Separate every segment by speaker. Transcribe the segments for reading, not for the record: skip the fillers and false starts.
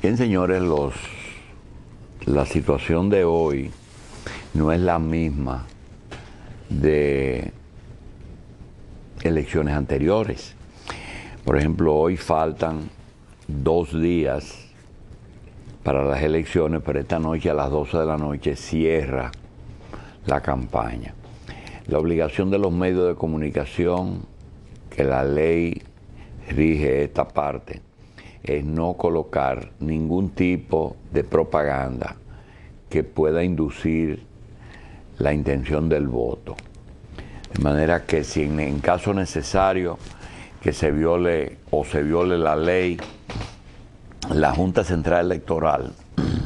Speaker 1: Bien, señores, la situación de hoy no es la misma de elecciones anteriores. Por ejemplo, hoy faltan 2 días para las elecciones, pero esta noche a las 12 de la noche cierra la campaña. La obligación de los medios de comunicación, que la ley rige esta parte, es no colocar ningún tipo de propaganda que pueda inducir la intención del voto. De manera que si en caso necesario que se viole la ley, la Junta Central Electoral,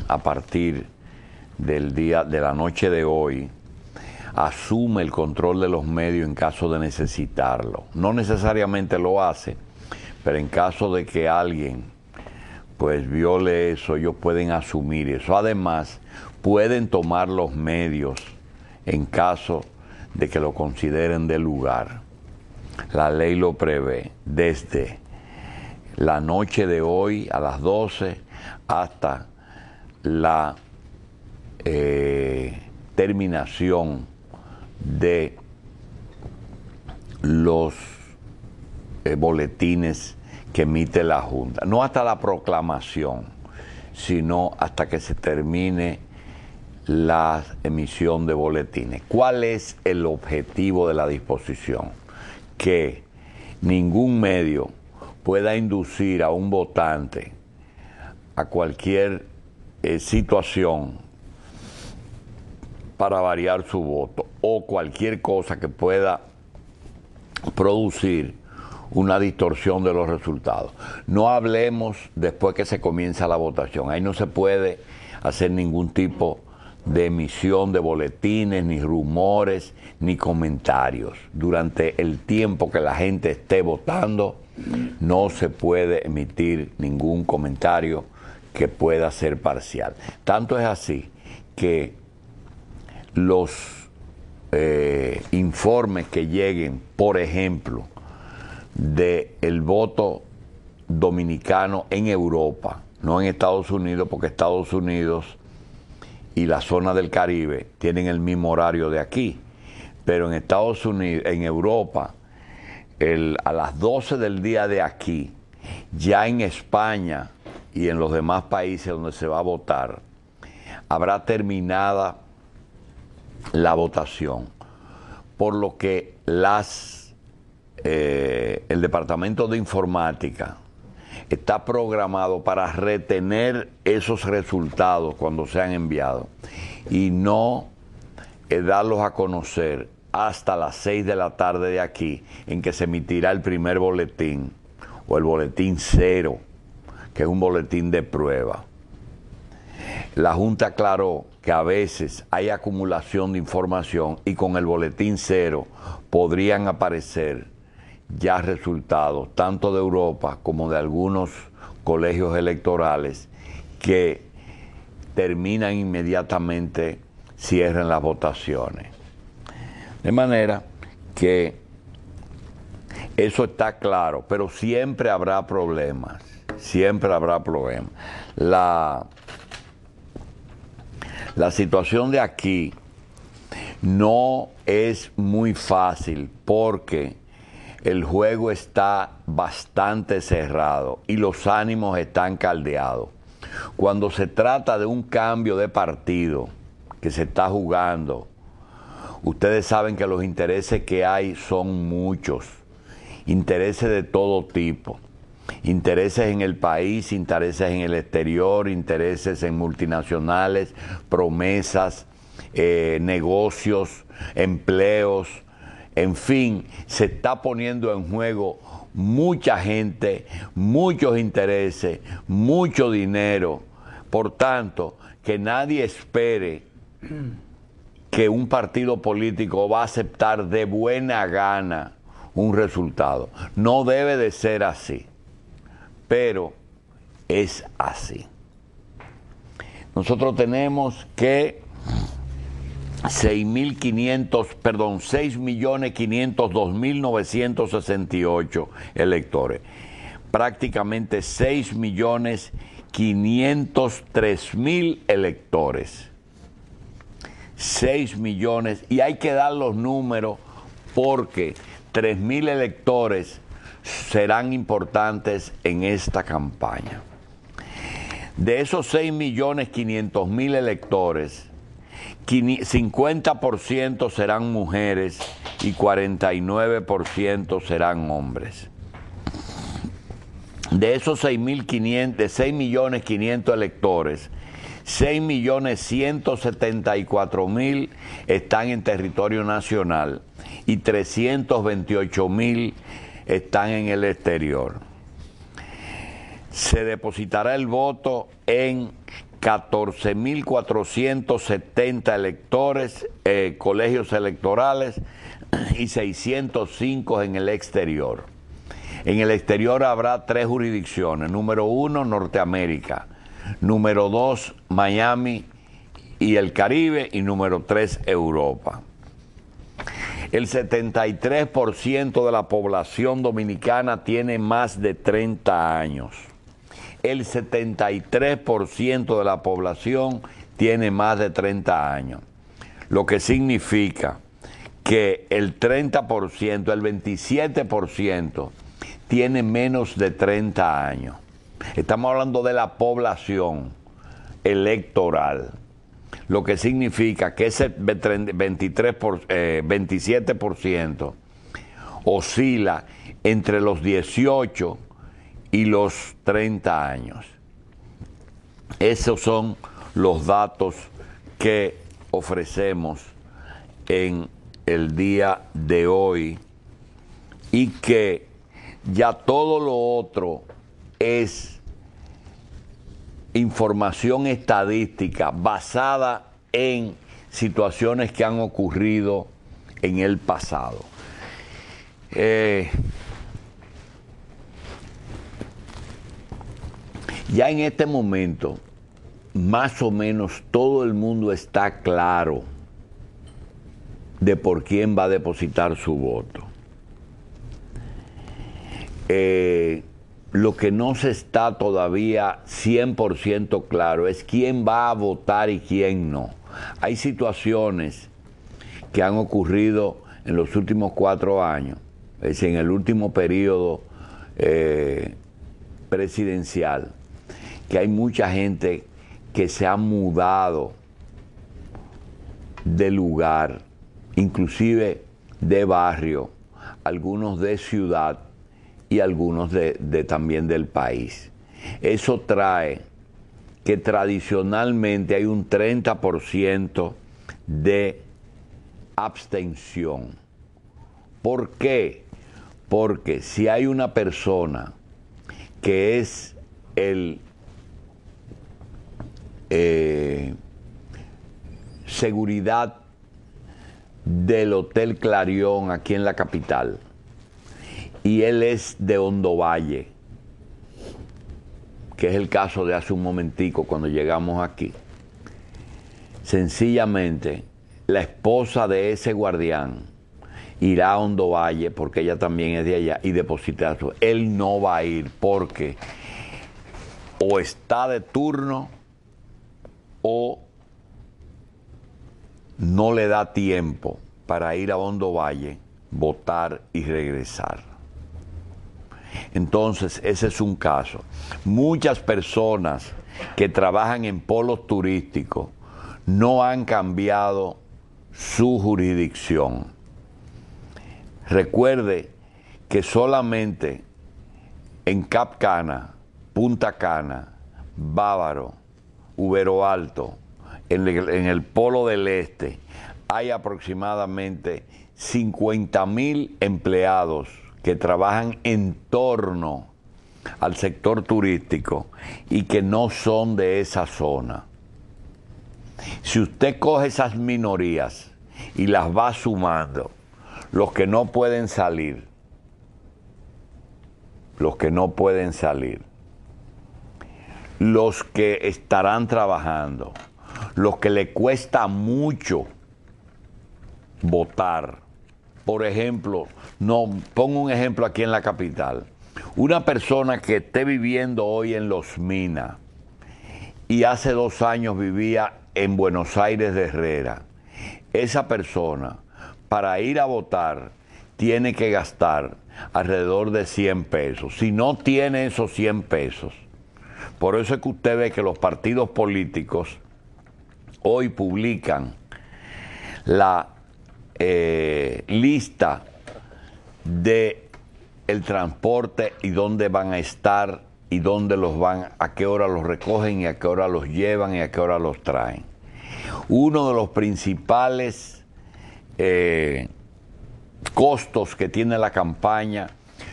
Speaker 1: a partir del día de la noche de hoy, asume el control de los medios en caso de necesitarlo. No necesariamente lo hace, pero en caso de que alguien pues viole eso, ellos pueden asumir eso. Además, pueden tomar los medios en caso de que lo consideren de lugar. La ley lo prevé desde la noche de hoy a las 12 hasta la terminación de los boletines que emite la Junta. No hasta la proclamación, sino hasta que se termine la emisión de boletines. ¿Cuál es el objetivo de la disposición? Que ningún medio pueda inducir a un votante a cualquier situación para variar su voto o cualquier cosa que pueda producir una distorsión de los resultados. No hablemos después que se comienza la votación. Ahí no se puede hacer ningún tipo de emisión de boletines, ni rumores, ni comentarios. Durante el tiempo que la gente esté votando, no se puede emitir ningún comentario que pueda ser parcial. Tanto es así que los informes que lleguen, por ejemplo, del voto dominicano en Europa, no en Estados Unidos, porque Estados Unidos y la zona del Caribe tienen el mismo horario de aquí, pero en Estados Unidos, en Europa, a las 12 del día de aquí, ya en España y en los demás países donde se va a votar, habrá terminada la votación, por lo que el Departamento de Informática está programado para retener esos resultados cuando sean enviados y no darlos a conocer hasta las 6 de la tarde de aquí, en que se emitirá el primer boletín, o el boletín 0, que es un boletín de prueba. La Junta aclaró que a veces hay acumulación de información y con el boletín 0 podrían aparecer ya resultados tanto de Europa como de algunos colegios electorales que terminan inmediatamente, cierren las votaciones. De manera que eso está claro, pero siempre habrá problemas, siempre habrá problemas. La situación de aquí no es muy fácil porque el juego está bastante cerrado y los ánimos están caldeados. Cuando se trata de un cambio de partido que se está jugando, ustedes saben que los intereses que hay son muchos, intereses de todo tipo, intereses en el país, intereses en el exterior, intereses en multinacionales, promesas, negocios, empleos. En fin, se está poniendo en juego mucha gente, muchos intereses, mucho dinero. Por tanto, que nadie espere que un partido político va a aceptar de buena gana un resultado. No debe de ser así, pero es así. Nosotros tenemos que 6.502.968 electores. Prácticamente 6.500.000 503,000 electores. 6 millones, y hay que dar los números porque 3,000 electores serán importantes en esta campaña. De esos 6.500.000 electores, 50% serán mujeres y 49% serán hombres. De esos 6.500.000 electores, 6.174.000 están en territorio nacional y 328.000 están en el exterior. Se depositará el voto en 14.470 electores, colegios electorales, y 605 en el exterior. En el exterior habrá 3 jurisdicciones. Número 1, Norteamérica. Número 2, Miami y el Caribe. Y número 3, Europa. El 73% de la población dominicana tiene más de 30 años. El 73% de la población tiene más de 30 años. Lo que significa que el 30%, el 27% tiene menos de 30 años. Estamos hablando de la población electoral. Lo que significa que ese 27% oscila entre los 18 y los 30 años. Esos son los datos que ofrecemos en el día de hoy, y que ya todo lo otro es información estadística basada en situaciones que han ocurrido en el pasado. Ya en este momento, más o menos todo el mundo está claro de por quién va a depositar su voto. Lo que no se está todavía 100% claro es quién va a votar y quién no. Hay situaciones que han ocurrido en los últimos 4 años, es decir, en el último periodo presidencial, que hay mucha gente que se ha mudado de lugar, inclusive de barrio, algunos de ciudad y algunos también del país. Eso trae que tradicionalmente hay un 30% de abstención. ¿Por qué? Porque si hay una persona que es el seguridad del Hotel Clarion aquí en la capital, y él es de Hondo Valle, que es el caso de hace un momentico cuando llegamos aquí, sencillamente la esposa de ese guardián irá a Hondo Valle, porque ella también es de allá, y depositar su... Él no va a ir porque o está de turno o no le da tiempo para ir a Hondo Valle, votar y regresar. Entonces, ese es un caso. Muchas personas que trabajan en polos turísticos no han cambiado su jurisdicción. Recuerde que solamente en Cap Cana, Punta Cana, Bávaro, Ubero Alto, en el polo del este, hay aproximadamente 50,000 empleados que trabajan en torno al sector turístico y que no son de esa zona. Si usted coge esas minorías y las va sumando, los que no pueden salir, los que estarán trabajando, los que le cuesta mucho votar. Por ejemplo, pongo un ejemplo aquí en la capital. Una persona que esté viviendo hoy en Los Minas y hace 2 años vivía en Buenos Aires de Herrera, esa persona para ir a votar tiene que gastar alrededor de 100 pesos. Si no tiene esos 100 pesos, por eso es que usted ve que los partidos políticos hoy publican la lista de el transporte y dónde van a estar y dónde los van, a qué hora los recogen y a qué hora los llevan y a qué hora los traen. Uno de los principales costos que tiene la campaña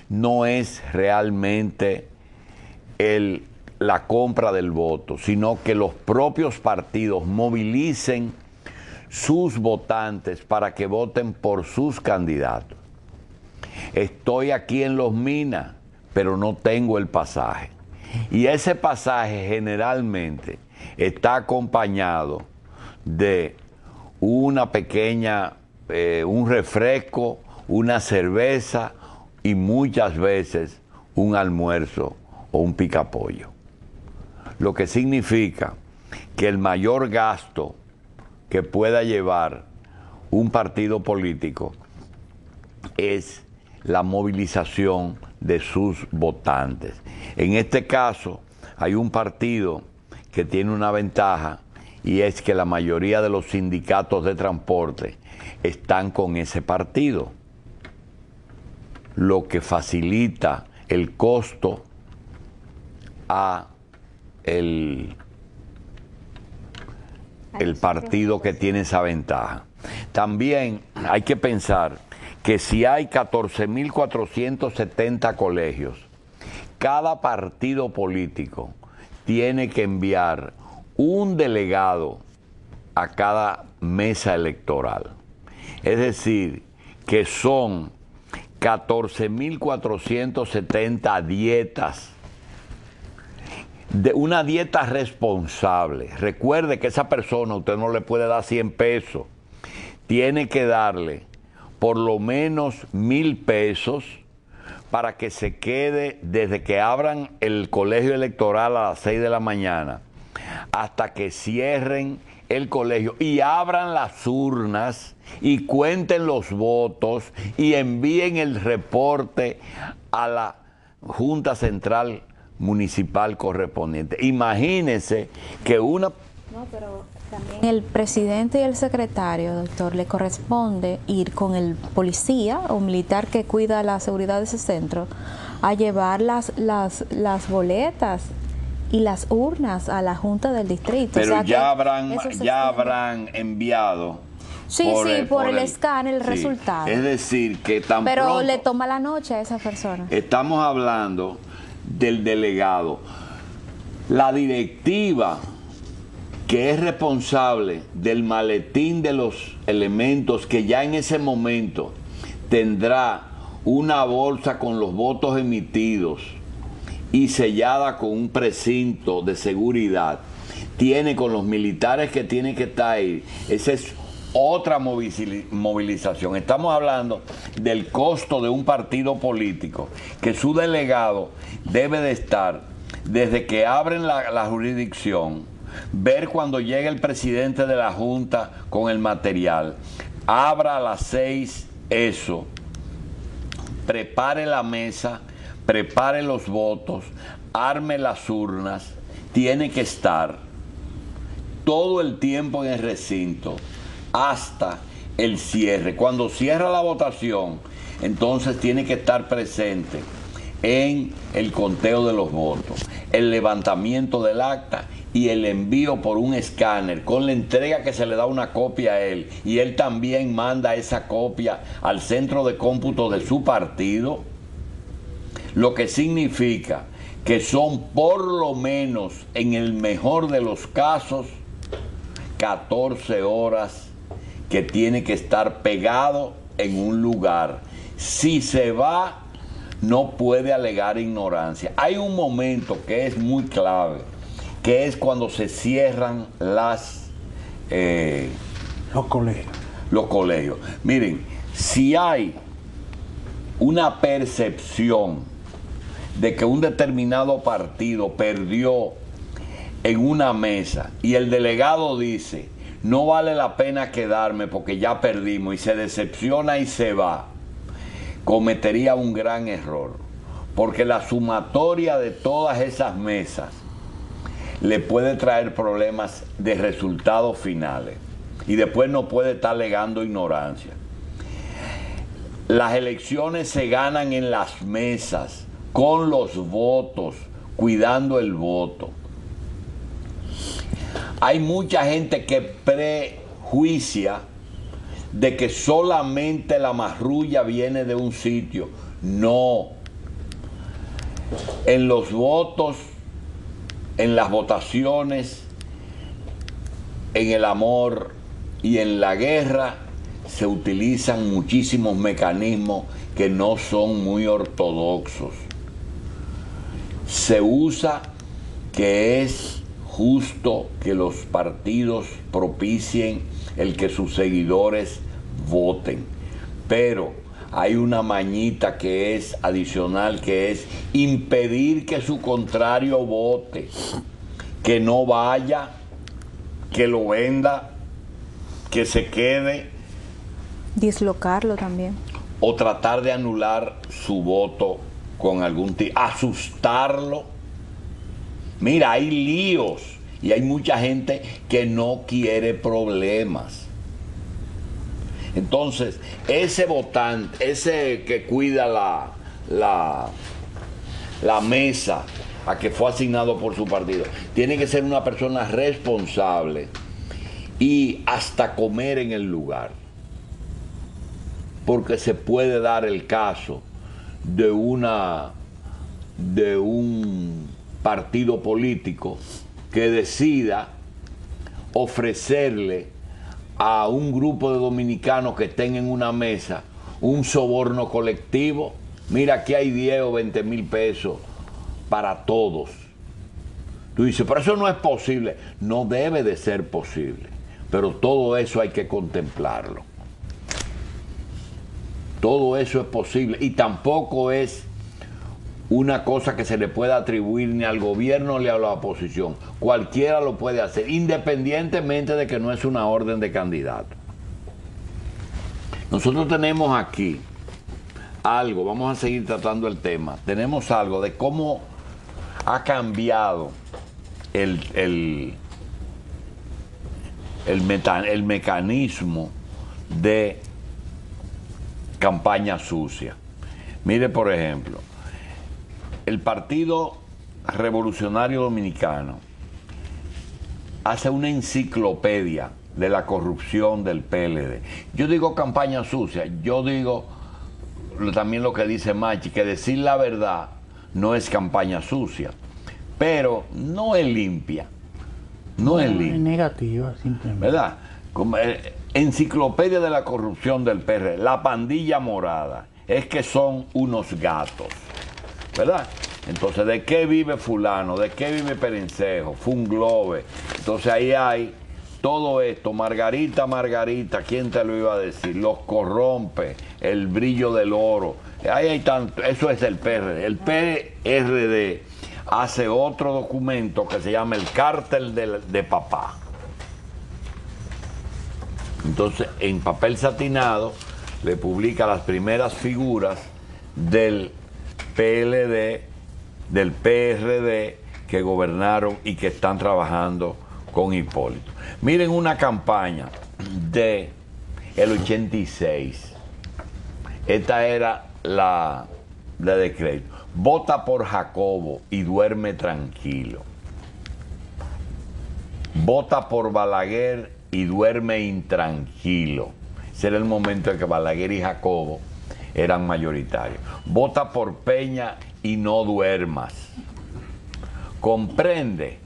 Speaker 1: no es realmente la compra del voto, sino que los propios partidos movilicen sus votantes para que voten por sus candidatos. Estoy aquí en Los Minas, pero no tengo el pasaje. Y ese pasaje generalmente está acompañado de una pequeña, un refresco, una cerveza y muchas veces un almuerzo o un picapollo. Lo que significa que el mayor gasto que pueda llevar un partido político es la movilización de sus votantes. En este caso, hay un partido que tiene una ventaja y es que la mayoría de los sindicatos de transporte están con ese partido, lo que facilita el costo a el partido que tiene esa ventaja. También hay que pensar que si hay 14.470 colegios, cada partido político tiene que enviar un delegado a cada mesa electoral. Es decir, que son 14.470 dietas, de una dieta responsable. Recuerde que esa persona usted no le puede dar 100 pesos, tiene que darle por lo menos 1.000 pesos para que se quede desde que abran el colegio electoral a las 6 de la mañana hasta que cierren el colegio y abran las urnas y cuenten los votos y envíen el reporte a la Junta Central Municipal correspondiente. Imagínense que una...
Speaker 2: No, pero también el presidente y el secretario, doctor, le corresponde ir con el policía o militar que cuida la seguridad de ese centro a llevar las boletas y las urnas a la Junta del Distrito.
Speaker 1: Pero
Speaker 2: o sea,
Speaker 1: ya habrán enviado.
Speaker 2: Por el escáner, el resultado.
Speaker 1: Es decir, que tan
Speaker 2: Pero
Speaker 1: pronto
Speaker 2: le toma la noche a esa persona.
Speaker 1: Estamos hablando del delegado. La directiva que es responsable del maletín de los elementos, que ya en ese momento tendrá una bolsa con los votos emitidos y sellada con un precinto de seguridad, tiene con los militares que tienen que estar ahí. Esa es otra movilización. Estamos hablando del costo de un partido político, que su delegado debe de estar desde que abren la jurisdicción, ver cuando llegue el presidente de la Junta con el material, abra a las 6 eso, prepare la mesa, prepare los votos, arme las urnas, tiene que estar todo el tiempo en el recinto hasta el cierre. Cuando cierra la votación, entonces tiene que estar presente en el conteo de los votos, el levantamiento del acta y el envío por un escáner, con la entrega que se le da una copia a él, y él también manda esa copia al centro de cómputo de su partido, lo que significa que son por lo menos, en el mejor de los casos, 14 horas que tiene que estar pegado en un lugar. Si se va, no puede alegar ignorancia. Hay un momento que es muy clave, que es cuando se cierran
Speaker 3: los colegios.
Speaker 1: Los colegios. Miren, si hay una percepción de que un determinado partido perdió en una mesa y el delegado dice, no vale la pena quedarme porque ya perdimos, y se decepciona y se va, cometería un gran error, porque la sumatoria de todas esas mesas le puede traer problemas de resultados finales y después no puede estar alegando ignorancia. Las elecciones se ganan en las mesas, con los votos, cuidando el voto. Hay mucha gente que prejuicia de que solamente la marrulla viene de un sitio. No. En los votos, en las votaciones, en el amor y en la guerra se utilizan muchísimos mecanismos que no son muy ortodoxos. Se usa que es justo que los partidos propicien el que sus seguidores voten, pero hay una mañita que es adicional, que es impedir que su contrario vote, que no vaya, que lo venda, que se quede.
Speaker 2: Dislocarlo también.
Speaker 1: O tratar de anular su voto con algún tipo, asustarlo. Mira, hay líos y hay mucha gente que no quiere problemas. Entonces, ese votante, ese que cuida la mesa a que fue asignado por su partido, tiene que ser una persona responsable y hasta comer en el lugar. Porque se puede dar el caso de un partido político que decida ofrecerle a un grupo de dominicanos que estén en una mesa un soborno colectivo. Mira, aquí hay 10 o 20 mil pesos para todos. Tú dices, pero eso no es posible. No debe de ser posible, pero todo eso hay que contemplarlo. Todo eso es posible y tampoco es una cosa que se le pueda atribuir ni al gobierno ni a la oposición. Cualquiera lo puede hacer, independientemente de que no es una orden de candidato. Nosotros tenemos aquí algo, vamos a seguir tratando el tema, tenemos algo de cómo ha cambiado el mecanismo de campaña sucia. Mire, por ejemplo, el Partido Revolucionario Dominicano hace una enciclopedia de la corrupción del PLD. Yo digo campaña sucia, yo digo también lo que dice Machi, que decir la verdad no es campaña sucia, pero no es limpia. No es limpia.
Speaker 3: Es negativa, simplemente.
Speaker 1: ¿Verdad? Como, enciclopedia de la corrupción del PRD, la pandilla morada, es que son unos gatos, ¿verdad? Entonces, ¿de qué vive fulano? ¿De qué vive Perencejo? Funglobe. Entonces ahí hay todo esto, Margarita, ¿quién te lo iba a decir? Los corrompe, el brillo del oro. Ahí hay tanto, eso es el PRD. El PRD hace otro documento que se llama el Cártel de Papá. Entonces, en papel satinado, le publica las primeras figuras del PLD, del PRD, que gobernaron y que están trabajando con Hipólito. Miren una campaña de el 86. Esta era la de crédito. Vota por Jacobo y duerme tranquilo. Vota por Balaguer y duerme intranquilo. Ese era el momento en que Balaguer y Jacobo eran mayoritarios. Vota por Peña y no duermas. Comprende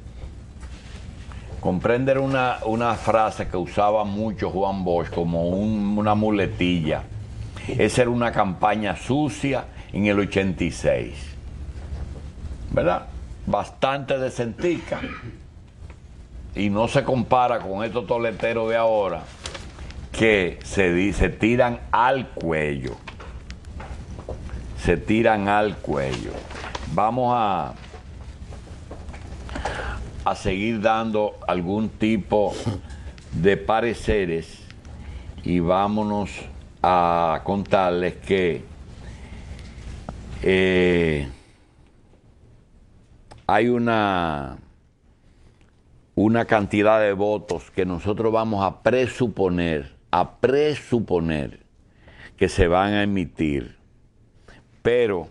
Speaker 1: era una frase que usaba mucho Juan Bosch como una muletilla. Esa era una campaña sucia en el 86. ¿Verdad? Bastante decentica. Y no se compara con estos toleteros de ahora que se tiran al cuello. Se tiran al cuello. Vamos a seguir dando algún tipo de pareceres y vámonos a contarles que hay una cantidad de votos que nosotros vamos a presuponer que se van a emitir, pero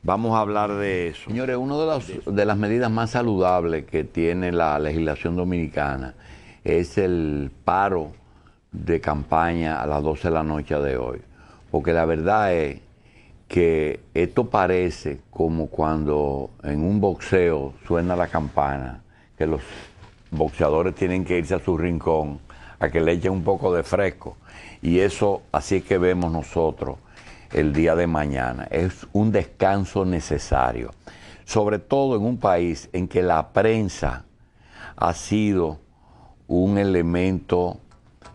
Speaker 1: vamos a hablar de eso. Señores, una de las medidas más saludables que tiene la legislación dominicana es el paro de campaña a las 12 de la noche de hoy, porque la verdad es que esto parece como cuando en un boxeo suena la campana, que los boxeadores tienen que irse a su rincón a que le echen un poco de fresco, y eso así es que vemos nosotros el día de mañana. Es un descanso necesario, sobre todo en un país en que la prensa ha sido un elemento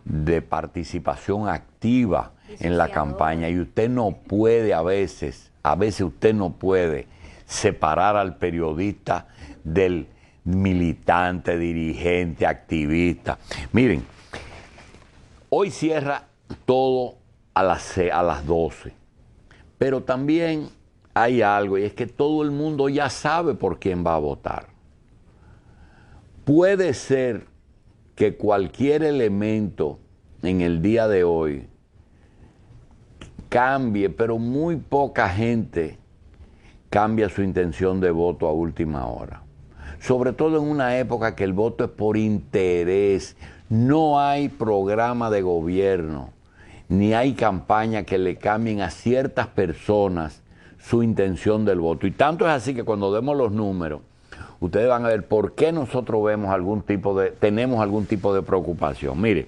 Speaker 1: de participación activa en la campaña, y usted no puede a veces usted no puede separar al periodista del militante, dirigente, activista. Miren, hoy cierra todo a las 12, pero también hay algo, y es que todo el mundo ya sabe por quién va a votar. Puede ser que cualquier elemento en el día de hoy cambie, pero muy poca gente cambia su intención de voto a última hora. Sobre todo en una época que el voto es por interés. No hay programa de gobierno, ni hay campaña que le cambien a ciertas personas su intención del voto. Y tanto es así que cuando demos los números, ustedes van a ver por qué nosotros tenemos algún tipo de preocupación. Mire,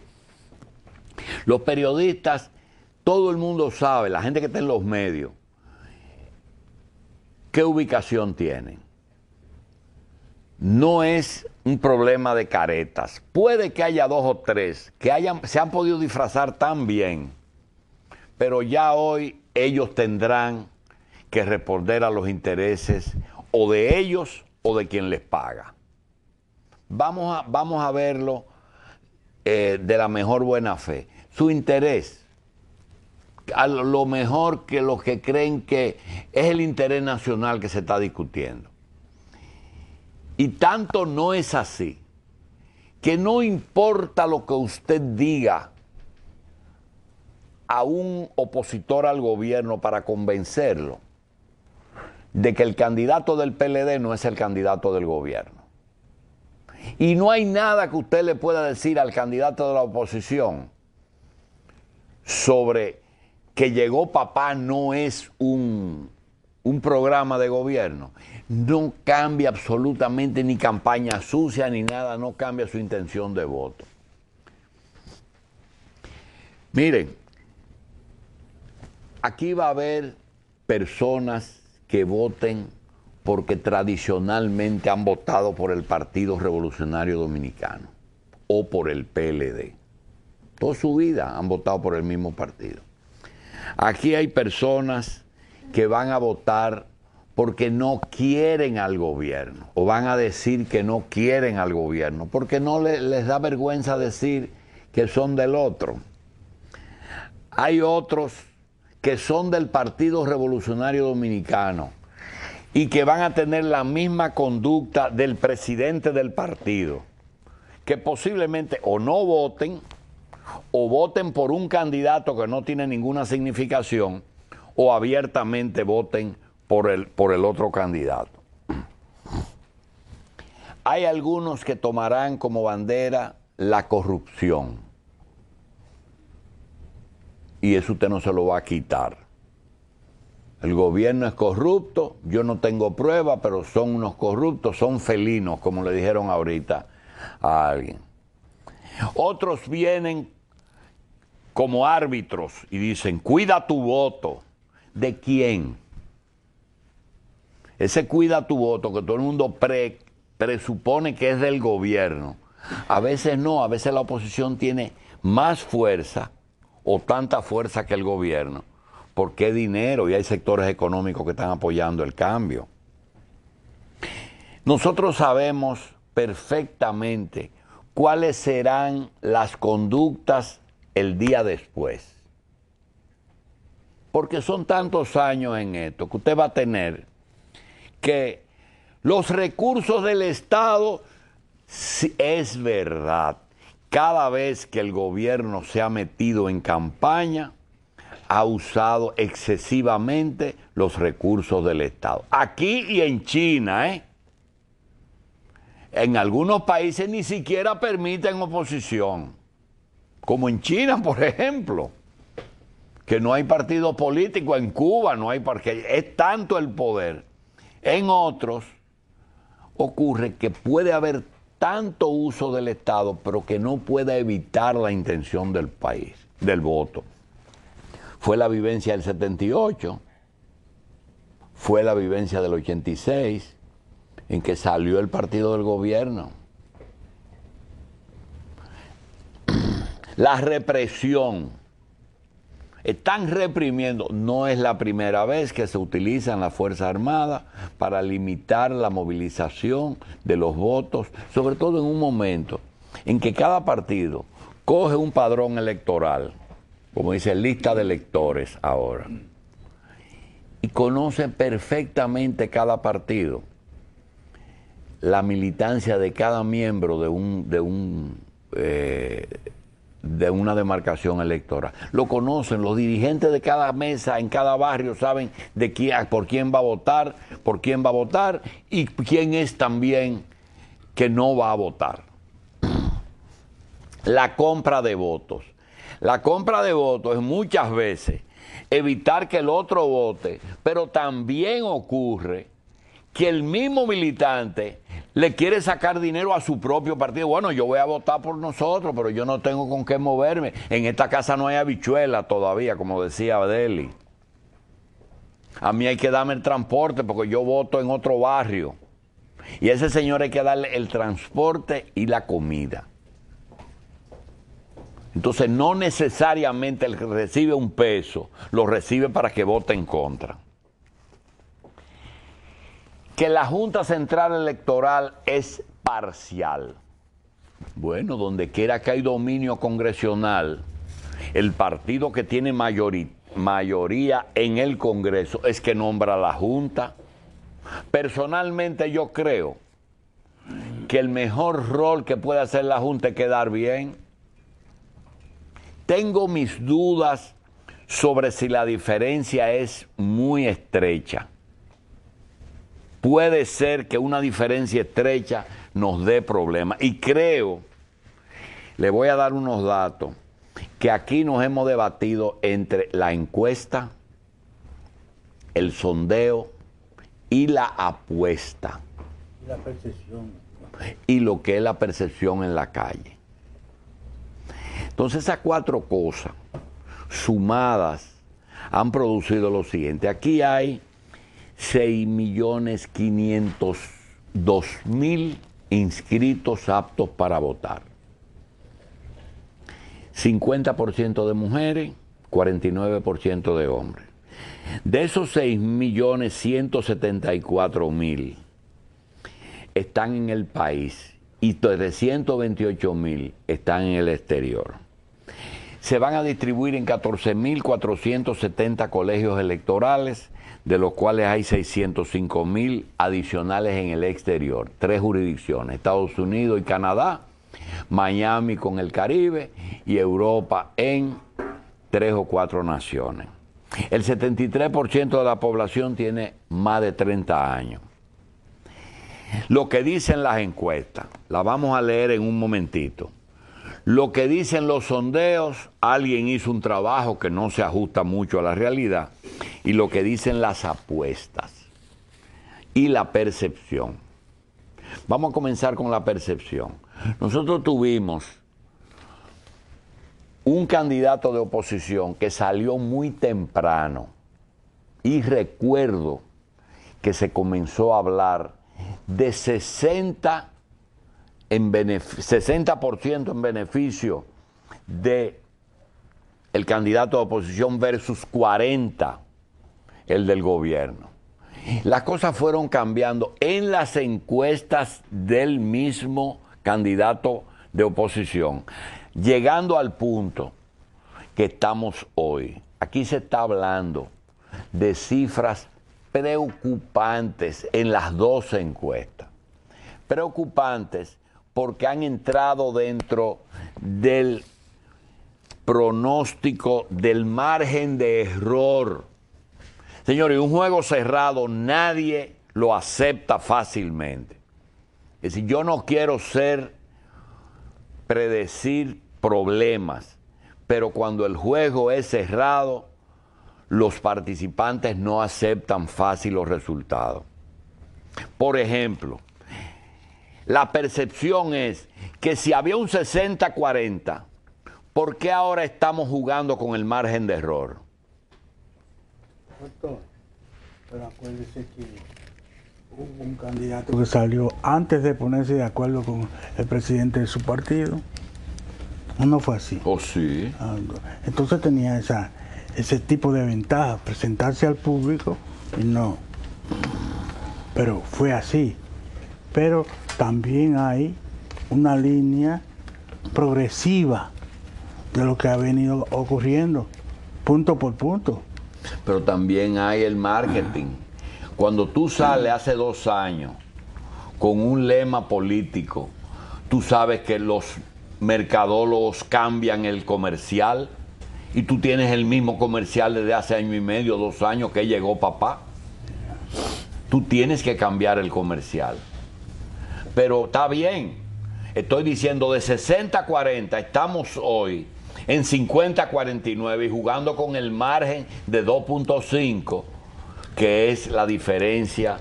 Speaker 1: los periodistas, todo el mundo sabe, la gente que está en los medios, qué ubicación tienen. No es un problema de caretas. Puede que haya 2 o 3 que se han podido disfrazar tan bien, pero ya hoy ellos tendrán que responder a los intereses o de ellos o de quien les paga. Vamos a verlo de la mejor buena fe. Su interés, a lo mejor que los que creen que es el interés nacional que se está discutiendo. Y tanto no es así, que no importa lo que usted diga a un opositor al gobierno para convencerlo de que el candidato del PLD no es el candidato del gobierno. Y no hay nada que usted le pueda decir al candidato de la oposición sobre que Llegó Papá no es un programa de gobierno. No cambia absolutamente ni campaña sucia ni nada, no cambia su intención de voto. Miren, aquí va a haber personas que voten porque tradicionalmente han votado por el Partido Revolucionario Dominicano o por el PLD. Toda su vida han votado por el mismo partido. Aquí hay personas que van a votar porque no quieren al gobierno, o van a decir que no quieren al gobierno, porque no les da vergüenza decir que son del otro. Hay otros que son del Partido Revolucionario Dominicano y que van a tener la misma conducta del presidente del partido, que posiblemente o no voten, o voten por un candidato que no tiene ninguna significación, o abiertamente voten por el otro candidato. Hay algunos que tomarán como bandera la corrupción, y eso usted no se lo va a quitar. El gobierno es corrupto, yo no tengo prueba, pero son unos corruptos, son felinos, como le dijeron ahorita a alguien. Otros vienen como árbitros y dicen, cuida tu voto. ¿De quién? Ese cuida tu voto que todo el mundo presupone que es del gobierno. A veces no, a veces la oposición tiene más fuerza o tanta fuerza que el gobierno, porque hay dinero y hay sectores económicos que están apoyando el cambio. Nosotros sabemos perfectamente cuáles serán las conductas el día después. Porque son tantos años en esto que usted va a tener que los recursos del Estado, es verdad, cada vez que el gobierno se ha metido en campaña, ha usado excesivamente los recursos del Estado. Aquí y en China, ¿eh? En algunos países ni siquiera permiten oposición, como en China, por ejemplo, que no hay partido político, en Cuba no hay, porque es tanto el poder. En otros ocurre que puede haber tanto uso del Estado, pero que no pueda evitar la intención del país, del voto. Fue la vivencia del 78, fue la vivencia del 86, en que salió el partido del gobierno. La represión. Están reprimiendo. No es la primera vez que se utilizan las Fuerzas Armadas para limitar la movilización de los votos, sobre todo en un momento en que cada partido coge un padrón electoral, como dice, lista de electores ahora, y conoce perfectamente cada partido, la militancia de cada miembro de una demarcación electoral. Lo conocen, los dirigentes de cada mesa, en cada barrio, saben de quién, por quién va a votar y quién es también que no va a votar. La compra de votos. La compra de votos es muchas veces evitar que el otro vote, pero también ocurre que el mismo militante le quiere sacar dinero a su propio partido. Bueno, yo voy a votar por nosotros, pero yo no tengo con qué moverme. En esta casa no hay habichuela todavía, como decía Deli. A mí hay que darme el transporte porque yo voto en otro barrio. Y a ese señor hay que darle el transporte y la comida. Entonces, no necesariamente el que recibe un peso, lo recibe para que vote en contra. Que la Junta Central Electoral es parcial. Bueno, donde quiera que hay dominio congresional, el partido que tiene mayoría en el Congreso es que nombra a la Junta. Personalmente yo creo que el mejor rol que puede hacer la Junta es quedar bien. Tengo mis dudas sobre si la diferencia es muy estrecha. Puede ser que una diferencia estrecha nos dé problemas. Y creo, le voy a dar unos datos, que aquí nos hemos debatido entre la encuesta, el sondeo y la apuesta.
Speaker 3: Y la percepción.
Speaker 1: Y lo que es la percepción en la calle. Entonces esas cuatro cosas sumadas han producido lo siguiente. Aquí hay 6.502.000 inscritos aptos para votar. 50% de mujeres, 49% de hombres. De esos 6.174.000 están en el país y 328.000 están en el exterior. Se van a distribuir en 14.470 colegios electorales, de los cuales hay 605.000 adicionales en el exterior. 3 jurisdicciones, Estados Unidos y Canadá, Miami con el Caribe y Europa en 3 o 4 naciones. El 73% de la población tiene más de 30 años. Lo que dicen las encuestas, la vamos a leer en un momentito. Lo que dicen los sondeos, alguien hizo un trabajo que no se ajusta mucho a la realidad. Y lo que dicen las apuestas y la percepción. Vamos a comenzar con la percepción. Nosotros tuvimos un candidato de oposición que salió muy temprano y recuerdo que se comenzó a hablar de 60% en beneficio de el candidato de oposición versus 40% el del gobierno. Las cosas fueron cambiando en las encuestas del mismo candidato de oposición, llegando al punto que estamos hoy. Aquí se está hablando de cifras preocupantes en las dos encuestas. Preocupantes porque han entrado dentro del pronóstico del margen de error. Señores, un juego cerrado nadie lo acepta fácilmente. Es decir, yo no quiero predecir problemas, pero cuando el juego es cerrado, los participantes no aceptan fácil los resultados. Por ejemplo, la percepción es que si había un 60-40, ¿por qué ahora estamos jugando con el margen de error?
Speaker 3: Doctor, pero acuérdese que hubo un candidato que salió antes de ponerse de acuerdo con el presidente de su partido. No fue así.
Speaker 1: Oh, sí.
Speaker 3: Entonces tenía ese tipo de ventaja, presentarse al público y no. Pero fue así. Pero también hay una línea progresiva de lo que ha venido ocurriendo, punto por punto.
Speaker 1: Pero también hay el marketing. Cuando tú sales hace 2 años con un lema político, tú sabes que los mercadólogos cambian el comercial y tú tienes el mismo comercial desde hace 1 año y medio, 2 años que llegó papá. Tú tienes que cambiar el comercial. Pero está bien. Estoy diciendo de 60-40, estamos hoy en 50-49 y jugando con el margen de 2.5, que es la diferencia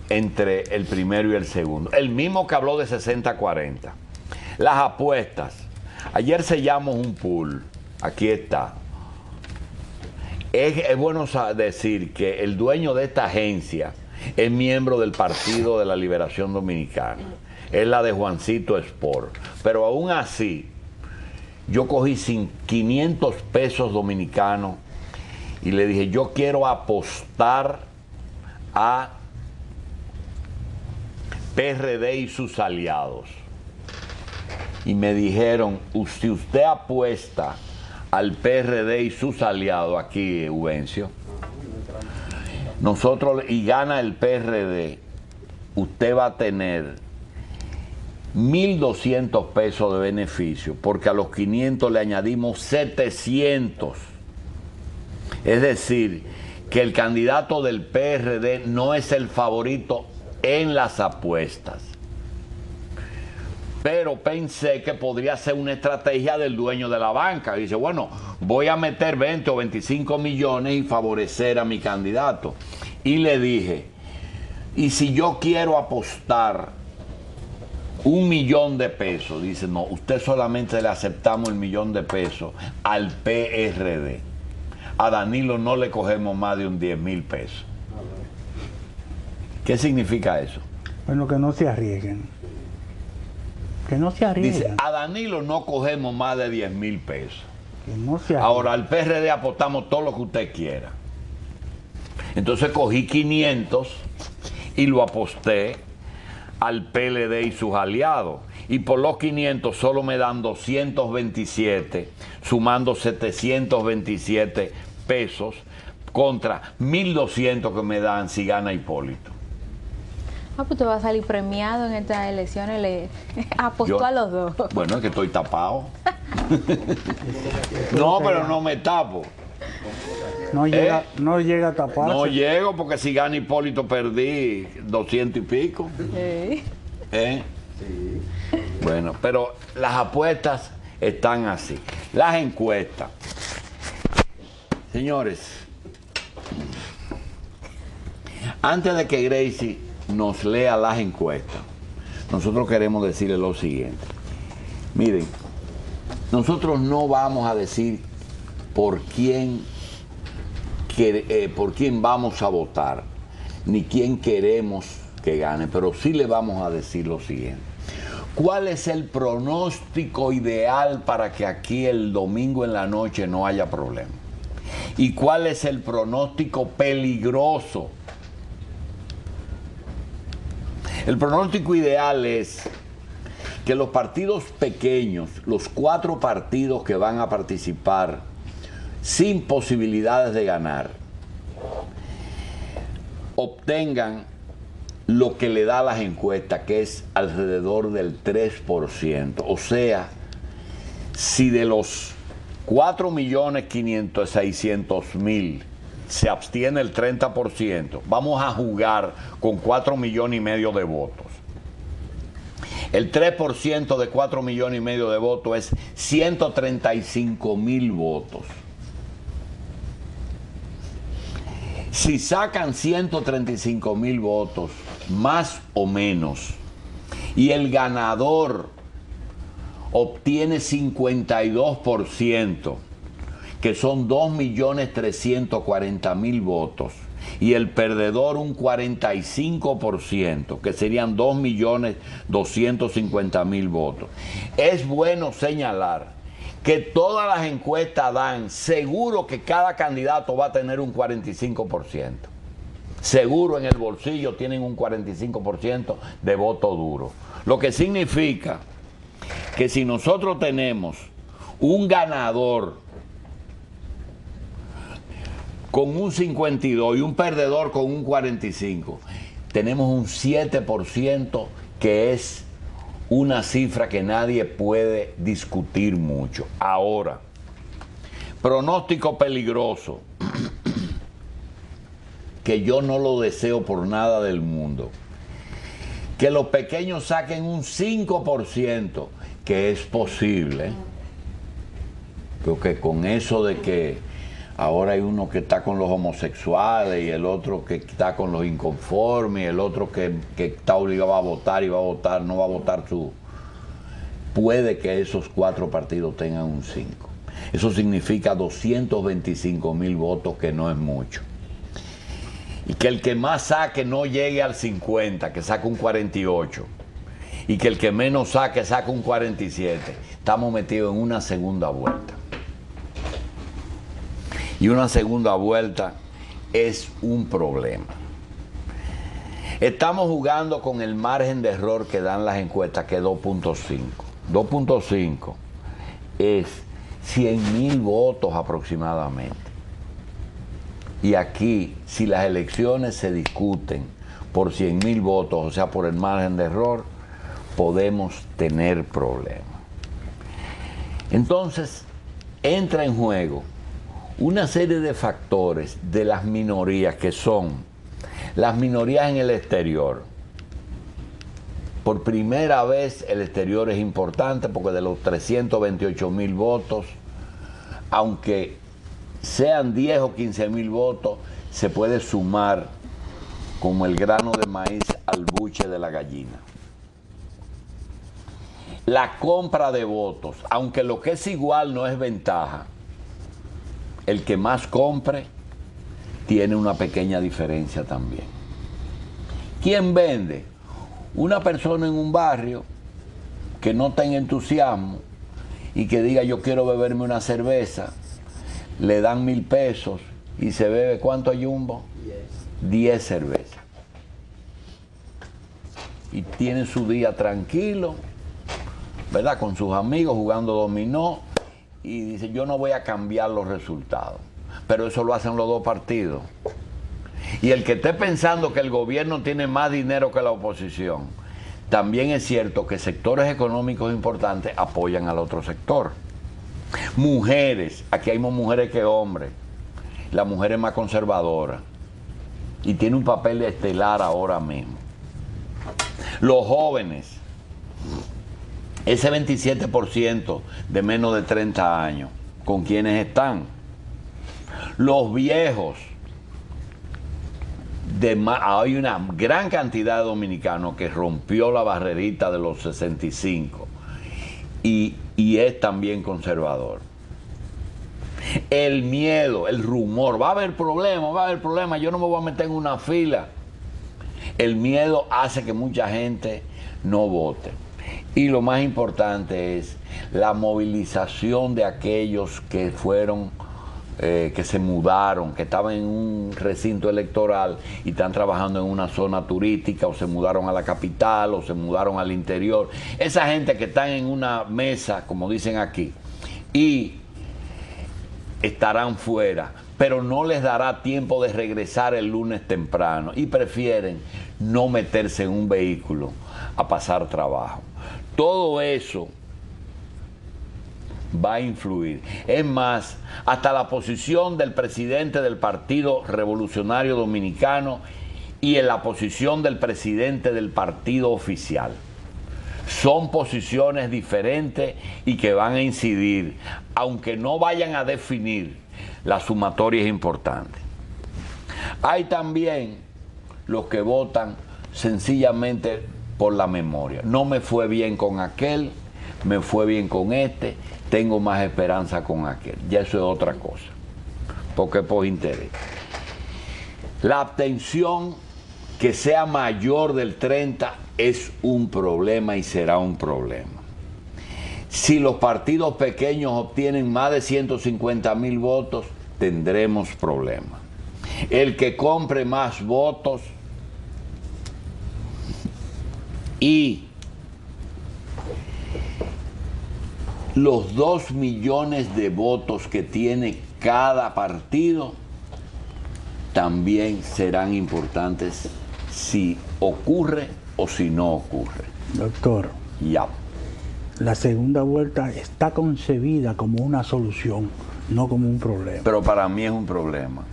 Speaker 1: entre el primero y el segundo. El mismo que habló de 60-40. Las apuestas. Ayer sellamos un pool. Aquí está. Es bueno decir que el dueño de esta agencia es miembro del Partido de la Liberación Dominicana. Es la de Juancito Sport. Pero aún así, yo cogí 500 pesos dominicanos y le dije, yo quiero apostar a PRD y sus aliados. Y me dijeron, si usted apuesta al PRD y sus aliados, aquí, Eugenio, y gana el PRD, usted va a tener 1.200 pesos de beneficio, porque a los 500 le añadimos 700. Es decir, que el candidato del PRD no es el favorito en las apuestas. Pero pensé que podría ser una estrategia del dueño de la banca. Dice, bueno, voy a meter 20 o 25 millones y favorecer a mi candidato. Y le dije, ¿y si yo quiero apostar 1 millón de pesos? Dice, no, usted solamente le aceptamos el 1 millón de pesos al PRD. A Danilo no le cogemos más de un 10.000 pesos. ¿Qué significa eso?
Speaker 3: Bueno, que no se arriesguen. Que no se arriesguen.
Speaker 1: Dice, a Danilo no cogemos más de 10.000 pesos.
Speaker 3: Que no se arriesguen.
Speaker 1: Ahora, al PRD apostamos todo lo que usted quiera. Entonces cogí 500 y lo aposté al PLD y sus aliados. Y por los 500 solo me dan 227, sumando 727 pesos contra 1.200 que me dan si gana Hipólito.
Speaker 2: Pues te va a salir premiado en estas elecciones. Le apostó a los dos.
Speaker 1: Bueno, es que estoy tapado. No, pero no me tapo.
Speaker 3: No llega a taparse.
Speaker 1: No llego porque si gana Hipólito perdí 200 y pico.
Speaker 2: Sí.
Speaker 1: Sí. Bueno, pero las apuestas están así. Las encuestas. Señores, antes de que Gracie nos lea las encuestas, nosotros queremos decirle lo siguiente. Miren, nosotros no vamos a decir por quién vamos a votar, ni quién queremos que gane, pero sí le vamos a decir lo siguiente. ¿Cuál es el pronóstico ideal para que aquí el domingo en la noche no haya problema? ¿Y cuál es el pronóstico peligroso? El pronóstico ideal es que los partidos pequeños, los 4 partidos que van a participar sin posibilidades de ganar, obtengan lo que le da a las encuestas, que es alrededor del 3%. O sea, si de los 4.500.600.000 se abstiene el 30%, vamos a jugar con 4,5 millones de votos. El 3% de 4,5 millones de votos es 135.000 votos. Si sacan 135.000 votos, más o menos, y el ganador obtiene 52%, que son 2.340.000 votos, y el perdedor un 45%, que serían 2.250.000 votos. Es bueno señalar que todas las encuestas dan seguro que cada candidato va a tener un 45%. Seguro en el bolsillo tienen un 45% de voto duro. Lo que significa que si nosotros tenemos un ganador con un 52 y un perdedor con un 45, tenemos un 7% que es una cifra que nadie puede discutir mucho. Ahora, pronóstico peligroso, que yo no lo deseo por nada del mundo, que los pequeños saquen un 5%, que es posible, porque con eso de que ahora hay uno que está con los homosexuales y el otro que está con los inconformes y el otro que está obligado a votar y va a votar, no va a votar su... Puede que esos 4 partidos tengan un 5. Eso significa 225.000 votos, que no es mucho. Y que el que más saque no llegue al 50, que saque un 48. Y que el que menos saque un 47. Estamos metidos en una segunda vuelta. Y una segunda vuelta es un problema. Estamos jugando con el margen de error que dan las encuestas, que es 2.5. 2.5 es 100.000 votos aproximadamente. Y aquí, si las elecciones se discuten por 100.000 votos, o sea, por el margen de error, podemos tener problemas. Entonces, entra en juego una serie de factores de las minorías, que son las minorías en el exterior. Por primera vez el exterior es importante, porque de los 328.000 votos, aunque sean 10 o 15.000 votos, se puede sumar como el grano de maíz al buche de la gallina. La compra de votos, aunque lo que es igual no es ventaja, el que más compre tiene una pequeña diferencia también. ¿Quién vende? Una persona en un barrio que no tenga entusiasmo y que diga yo quiero beberme una cerveza, le dan 1.000 pesos y se bebe ¿cuánto, Jumbo? 10 cervezas. Y tiene su día tranquilo, ¿verdad? Con sus amigos jugando dominó, y dice yo no voy a cambiar los resultados. Pero eso lo hacen los dos partidos. Y el que esté pensando que el gobierno tiene más dinero que la oposición, también es cierto que sectores económicos importantes apoyan al otro sector. Mujeres, aquí hay más mujeres que hombres. La mujer es más conservadora y tiene un papel estelar ahora mismo. Los jóvenes, ese 27% de menos de 30 años, ¿con quiénes están? Los viejos, hay una gran cantidad de dominicanos que rompió la barrerita de los 65 y es también conservador. El miedo, el rumor, va a haber problemas, yo no me voy a meter en una fila. El miedo hace que mucha gente no vote. Y lo más importante es la movilización de aquellos que fueron que se mudaron, que estaban en un recinto electoral y están trabajando en una zona turística, o se mudaron a la capital, o se mudaron al interior. Esa gente que están en una mesa, como dicen aquí, y estarán fuera, pero no les dará tiempo de regresar el lunes temprano y prefieren no meterse en un vehículo a pasar trabajo. Todo eso va a influir. Es más, hasta la posición del presidente del Partido Revolucionario Dominicano y en la posición del presidente del partido oficial. Son posiciones diferentes y que van a incidir, aunque no vayan a definir, la sumatoria es importante. Hay también los que votan sencillamente por la memoria. No me fue bien con aquel, me fue bien con este, tengo más esperanza con aquel. Ya eso es otra cosa, porque es por interés. La abstención que sea mayor del 30 es un problema y será un problema. Si los partidos pequeños obtienen más de 150,000 votos, tendremos problemas. El que compre más votos y los 2 millones de votos que tiene cada partido también serán importantes si ocurre o si no ocurre.
Speaker 3: Doctor,
Speaker 1: Ya.
Speaker 3: la segunda vuelta está concebida como una solución, no como un problema.
Speaker 1: Pero para mí es un problema.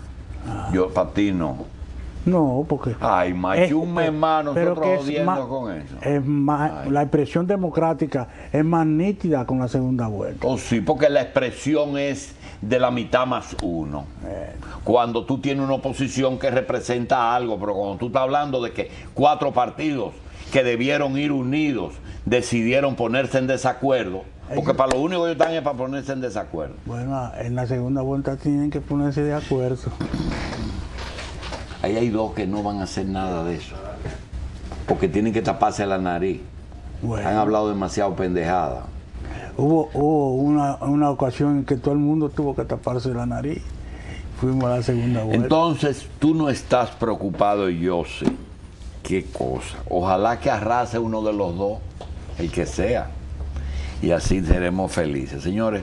Speaker 1: Yo, para ti no.
Speaker 3: No, porque...
Speaker 1: Ay, machume, hermano,
Speaker 3: pero
Speaker 1: nosotros
Speaker 3: que es
Speaker 1: jodiendo
Speaker 3: más-
Speaker 1: con eso.
Speaker 3: Es más,
Speaker 1: Ay.
Speaker 3: la expresión democrática es más nítida con la segunda vuelta.
Speaker 1: Oh, sí, porque la expresión es de la mitad más uno. Cuando tú tienes una oposición que representa algo, pero cuando tú estás hablando de que 4 partidos que debieron ir unidos decidieron ponerse en desacuerdo, porque para lo único que ellos están es para ponerse en desacuerdo.
Speaker 3: Bueno, en la segunda vuelta tienen que ponerse de acuerdo.
Speaker 1: Ahí hay 2 que no van a hacer nada de eso, porque tienen que taparse la nariz.
Speaker 3: Bueno.
Speaker 1: Han hablado demasiado pendejada.
Speaker 3: Hubo una ocasión en que todo el mundo tuvo que taparse la nariz. Fuimos a la segunda vuelta.
Speaker 1: Entonces, tú no estás preocupado y yo sé. Qué cosa. Ojalá que arrase uno de los 2, el que sea. Y así seremos felices. Señores,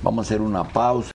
Speaker 1: vamos a hacer una pausa.